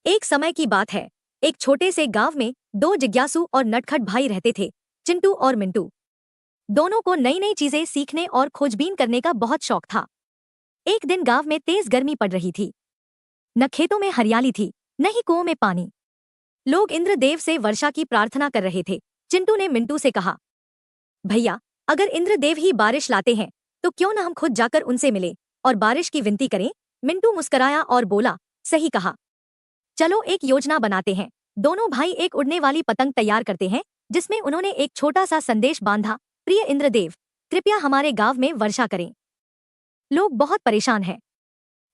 एक समय की बात है। एक छोटे से गांव में दो जिज्ञासु और नटखट भाई रहते थे, चिंटू और मिंटू। दोनों को नई नई चीजें सीखने और खोजबीन करने का बहुत शौक था। एक दिन गांव में तेज गर्मी पड़ रही थी। न खेतों में हरियाली थी, न ही कुओं में पानी। लोग इंद्रदेव से वर्षा की प्रार्थना कर रहे थे। चिंटू ने मिंटू से कहा, भैया, अगर इंद्रदेव ही बारिश लाते हैं तो क्यों न हम खुद जाकर उनसे मिले और बारिश की विनती करें। मिंटू मुस्कराया और बोला, सही कहा। चलो एक योजना बनाते हैं। दोनों भाई एक उड़ने वाली पतंग तैयार करते हैं, जिसमें उन्होंने एक छोटा सा संदेश बांधा, प्रिय इंद्रदेव, कृपया हमारे गांव में वर्षा करें। लोग बहुत परेशान हैं।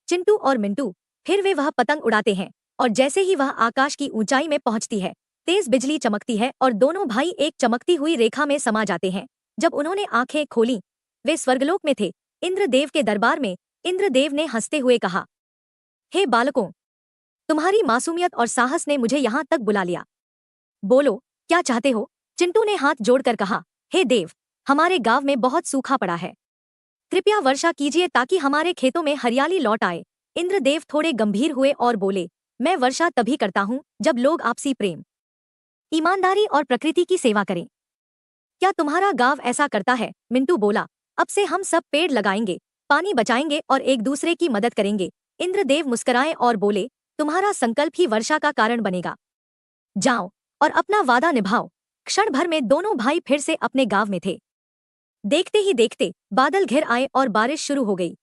चिंटू और मिंटू, फिर वे वह पतंग उड़ाते हैं और जैसे ही वह आकाश की ऊंचाई में पहुंचती है, तेज बिजली चमकती है और दोनों भाई एक चमकती हुई रेखा में समा जाते हैं। जब उन्होंने आंखें खोलीं, वे स्वर्गलोक में थे, इंद्रदेव के दरबार में। इंद्रदेव ने हंसते हुए कहा, हे बालकों, तुम्हारी मासूमियत और साहस ने मुझे यहाँ तक बुला लिया। बोलो, क्या चाहते हो। चिंटू ने हाथ जोड़कर कहा, हे देव, हमारे गांव में बहुत सूखा पड़ा है, कृपया वर्षा कीजिए ताकि हमारे खेतों में हरियाली लौट आए। इंद्रदेव थोड़े गंभीर हुए और बोले, मैं वर्षा तभी करता हूँ जब लोग आपसी प्रेम, ईमानदारी और प्रकृति की सेवा करें। क्या तुम्हारा गांव ऐसा करता है। मिंटू बोला, अब से हम सब पेड़ लगाएंगे, पानी बचाएंगे और एक दूसरे की मदद करेंगे। इंद्रदेव मुस्कराए और बोले, तुम्हारा संकल्प ही वर्षा का कारण बनेगा। जाओ और अपना वादा निभाओ। क्षण भर में दोनों भाई फिर से अपने गांव में थे। देखते ही देखते बादल घिर आए और बारिश शुरू हो गई।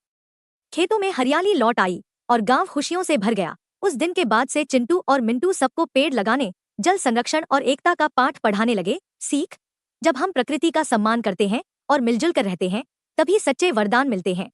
खेतों में हरियाली लौट आई और गांव खुशियों से भर गया। उस दिन के बाद से चिंटू और मिंटू सबको पेड़ लगाने, जल संरक्षण और एकता का पाठ पढ़ाने लगे। सीख, जब हम प्रकृति का सम्मान करते हैं और मिलजुल कर रहते हैं, तभी सच्चे वरदान मिलते हैं।